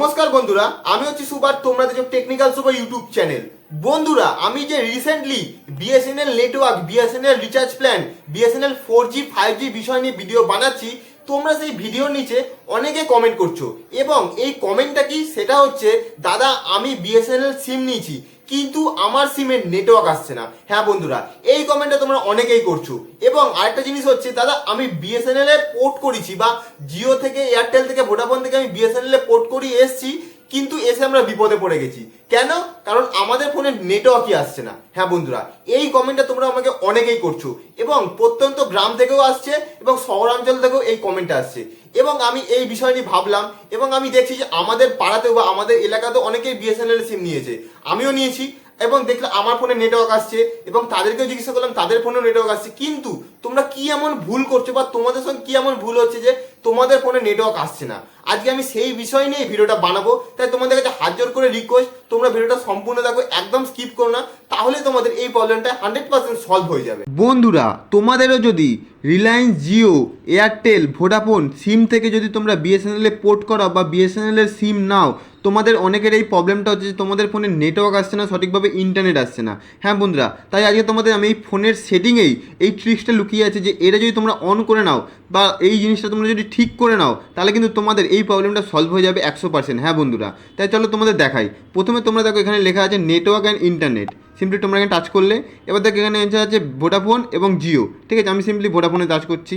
নমস্কার বন্ধুরা, আমি হচ্ছি সুপার, তোমরা দেখছো টেকনিক্যাল সুপার ইউটিউব চ্যানেল। বন্ধুরা, আমি যে recently BSNL network, BSNL recharge plan, BSNL 4G 5G বিষয় নিয়ে ভিডিও বানাচ্ছি, তোমরা সেই ভিডিওর নিচে অনেকে কমেন্ট করছো এবং এই কমেন্টটা কি, সেটা হচ্ছে দাদা আমি বিএসএনএল সিম নিয়েছি কিন্তু আমার সিমের নেটওয়ার্ক আসছে না। হ্যাঁ বন্ধুরা, এই কমেন্টটা তোমরা অনেকেই করছো। এবং আরেকটা জিনিস হচ্ছে, দাদা আমি বিএসএনএল এ পোর্ট করেছি বা জিও থেকে, এয়ারটেল থেকে, ভোডাফোন থেকে আমি বিএসএনএল এ পোর্ট করিয়ে এসেছি, কিন্তু এসে আমরা বিপদে পড়ে গেছি। কেন? কারণ আমাদের ফোনের নেটওয়ার্কই আসছে না। হ্যাঁ বন্ধুরা, এই কমেন্টটা তোমরা আমাকে অনেকেই করছো এবং প্রত্যন্ত গ্রাম থেকেও আসছে এবং শহরাঞ্চল থেকেও এই কমেন্টটা আসছে। এবং আমি এই বিষয় নিয়ে ভাবলাম এবং আমি দেখছি যে আমাদের পাড়াতেও বা আমাদের এলাকাতেও অনেকেই বিএসএনএল সিম নিয়েছে, আমিও নিয়েছি এবং দেখলাম আমার ফোনে নেটওয়ার্ক আসছে এবং তাদেরকেও জিজ্ঞাসা করলাম তাদের ফোনেও নেটওয়ার্ক আসছে। কিন্তু তোমরা কি এমন ভুল করছো বা তোমাদের সঙ্গে কি এমন ভুল হচ্ছে যে তোমাদের ফোনে নেটওয়ার্ক আসছে না? আজকে আমি সেই বিষয় নিয়ে ভিডিওটা বানাবো। তাই তোমাদের কাছে হাত জোর করে রিকোয়েস্ট, তোমরা ভিডিওটা সম্পূর্ণ দেখো, একদম স্কিপ করো না, তাহলে তোমাদের এই প্রবলেমটা 100% সলভ হয়ে যাবে। বন্ধুরা, তোমাদেরও যদি রিলায়েন্স জিও, এয়ারটেল, ভোডাফোন সিম থেকে যদি তোমরা বিএসএনএল এ পোর্ট করাও বা বিএসএনএল এর সিম নাও, তোমাদের অনেকের এই প্রবলেমটা হচ্ছে যে তোমাদের ফোনে নেটওয়ার্ক আসছে না, সঠিকভাবে ইন্টারনেট আসছে না। হ্যাঁ বন্ধুরা, তাই আজকে তোমাদের আমি এই ফোনের সেটিংয়েই এই ট্রিক্সটা লুকিয়ে আছে যে এটা যদি তোমরা অন করে নাও বা এই জিনিসটা তোমরা যদি ঠিক করে নাও, তাহলে কিন্তু তোমাদের এই প্রবলেমটা সলভ হয়ে যাবে 100%। হ্যাঁ বন্ধুরা, তাই চলো তোমাদের দেখাই। প্রথমে তোমরা দেখো এখানে লেখা আছে নেটওয়ার্ক অ্যান্ড ইন্টারনেট। সিম্পলি তোমরা এখানে টাচ করলে এবার দেখো এখানে আছে ভোডাফোন এবং জিও। ঠিক আছে, আমি সিম্পলি ভোডাফোনে টাচ করছি।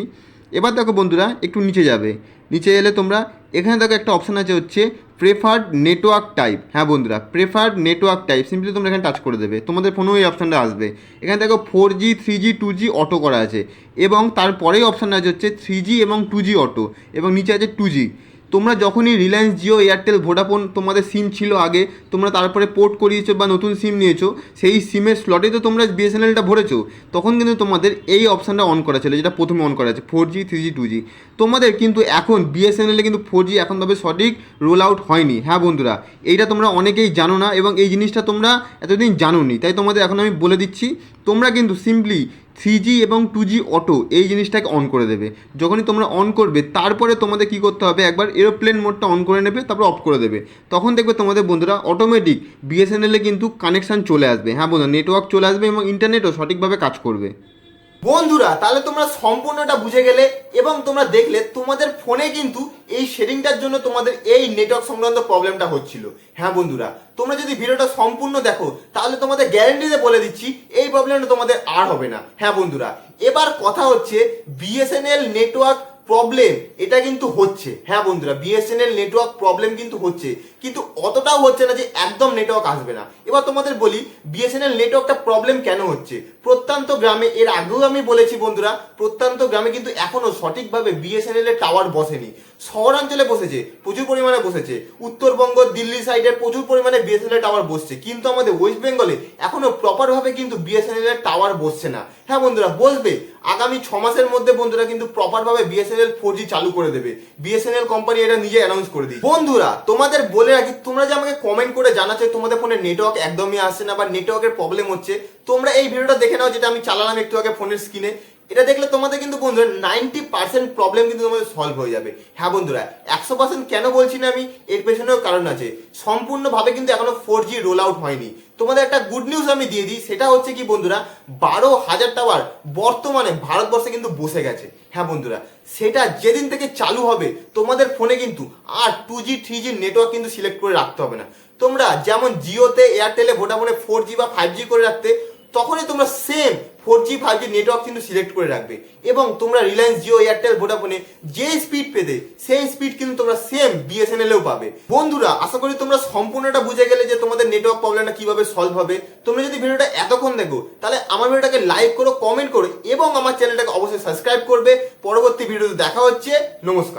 এবার দেখো বন্ধুরা, একটু নিচে যাবে, নিচে এলে তোমরা এখানে দেখো একটা অপশান আছে হচ্ছে প্রেফার্ড নেটওয়ার্ক টাইপ। হ্যাঁ বন্ধুরা, প্রেফার্ড নেটওয়ার্ক টাইপ সিম্পলি তোমরা এখানে টাচ করে দেবে, তোমাদের ফোনেও এই অপশানটা আসবে। এখানে দেখো 4G 3G 2G অটো করা আছে এবং তারপরেই অপশানটা আছে হচ্ছে 3G এবং 2G অটো এবং নিচে আছে 2G। তোমরা যখনই রিলায়েন্স জিও, এয়ারটেল, ভোডাফোন তোমাদের সিম ছিল আগে, তোমরা তারপরে পোর্ট করিয়েছো বা নতুন সিম নিয়েছো, সেই সিমের স্লটে তো তোমরা বিএসএনএলটা ভরেছো, তখন কিন্তু তোমাদের এই অপশানটা অন করা ছিল, যেটা প্রথমে অন করা আছে 4G 3G 2G। তোমাদের কিন্তু এখন বিএসএনএলে কিন্তু 4G এখনভাবে সঠিক রোল আউট হয়নি। হ্যাঁ বন্ধুরা, এইটা তোমরা অনেকেই জানো না এবং এই জিনিসটা তোমরা এতদিন জানোনি, তাই তোমাদের এখন আমি বলে দিচ্ছি। তোমরা কিন্তু সিম্পলি 3G এবং 2G অটো এই জিনিসটাকে অন করে দেবে। যখনই তোমরা অন করবে, তারপরে তোমাদের কী করতে হবে, একবার এরোপ্লেন মোডটা অন করে নেবে, তারপর অফ করে দেবে। তখন দেখবে তোমাদের বন্ধুরা অটোমেটিক বিএসএনএলে কিন্তু কানেকশান চলে আসবে। হ্যাঁ বন্ধুরা, নেটওয়ার্ক চলে আসবে এবং ইন্টারনেটও সঠিকভাবে কাজ করবে। বন্ধুরা, তাহলে তোমরা সম্পূর্ণটা বুঝে গেলে এবং তোমরা দেখলে তোমাদের ফোনে কিন্তু এই সেটিংটার জন্য তোমাদের এই নেটওয়ার্ক সংক্রান্ত প্রবলেমটা হচ্ছিল। হ্যাঁ বন্ধুরা, তোমরা যদি ভিডিওটা সম্পূর্ণ দেখো, তাহলে তোমাদের গ্যারেন্টিতে বলে দিচ্ছি এই প্রবলেমটা তোমাদের আর হবে না। হ্যাঁ বন্ধুরা, এবার কথা হচ্ছে বিএসএনএল নেটওয়ার্ক প্রবলেম এটা কিন্তু হচ্ছে। হ্যাঁ বন্ধুরা, বিএসএনএল নেটওয়ার্ক প্রবলেম কিন্তু হচ্ছে, কিন্তু অতটাও হচ্ছে না যে একদম নেটওয়ার্ক আসবে না। এবার তোমাদের বলি বিএসএনএল নেটওয়ার্কটা প্রবলেম কেন হচ্ছে। প্রত্যন্ত গ্রামে, এর আগেও আমি বলেছি বন্ধুরা, প্রত্যন্ত গ্রামে কিন্তু এখনো সঠিকভাবে বিএসএনএল এর টাওয়ার বসেনি। শহরাঞ্চলে বসেছে, প্রচুর পরিমাণে বসেছে, উত্তরবঙ্গ, দিল্লি সাইডে প্রচুর পরিমাণে বিএসএনএল টাওয়ার বসছে, কিন্তু আমাদের ওয়েস্ট বেঙ্গলে এখনো প্রপারভাবে কিন্তু বিএসএনএল এর টাওয়ার বসছে না। হ্যাঁ বন্ধুরা, বসবে আগামী 6 মাসের মধ্যে বন্ধুরা, কিন্তু প্রপারভাবে বিএসএনএল 4G চালু করে দেবে। বিএসএনএল কোম্পানি এটা নিজে অ্যানাউন্স করে দিই। বন্ধুরা, তোমাদের বলে রাখি, তোমরা যে আমাকে কমেন্ট করে জানাচ্ছ তোমাদের ফোনে নেটওয়ার্ক একদমই আসছে না বা নেটওয়ার্কের প্রবলেম হচ্ছে, তোমরা এই ভিডিওটা দেখে নাও, যেটা আমি চালালাম একটু আগে ফোনের স্ক্রিনে। এটা দেখলে তোমাদের কিন্তু বন্ধুরা 90% প্রবলেম কিন্তু তোমাদের সলভ হয়ে যাবে। হ্যাঁ বন্ধুরা, 100% কেন বলছি না আমি, এর পেছনেও কারণ আছে। সম্পূর্ণভাবে কিন্তু এখনো 4G রোল আউট হয়নি। তোমাদের একটা গুড নিউজ আমি দিয়ে দিই, সেটা হচ্ছে কি বন্ধুরা, 12,000 টাওয়ার বর্তমানে ভারতবর্ষে কিন্তু বসে গেছে। হ্যাঁ বন্ধুরা, সেটা যেদিন থেকে চালু হবে তোমাদের ফোনে কিন্তু আর 2G 3G নেটওয়ার্ক কিন্তু সিলেক্ট করে রাখতে হবে না। তোমরা যেমন জিওতে, এয়ারটেলে, ভোডাফোনে 4G বা 5G করে রাখতে, তখনই তোমরা সেম 4G 5G নেটওয়ার্ক কিন্তু সিলেক্ট করে রাখবে এবং তোমরা রিলায়েন্স জিও, এয়ারটেল, ভোডাফোনে যে স্পিড পেতে সেই স্পিড কিন্তু তোমরা সেম বিএসএনএলেও পাবে। বন্ধুরা, আশা করি তোমরা সম্পূর্ণটা বুঝে গেলে যে তোমাদের নেটওয়ার্ক প্রবলেমটা কিভাবে সলভ হবে। তোমরা যদি ভিডিওটা এতক্ষণ দেখো, তাহলে আমার ভিডিওটাকে লাইক করো, কমেন্ট করো এবং আমার চ্যানেলটাকে অবশ্যই সাবস্ক্রাইব করবে। পরবর্তী ভিডিওতে দেখা হচ্ছে। নমস্কার।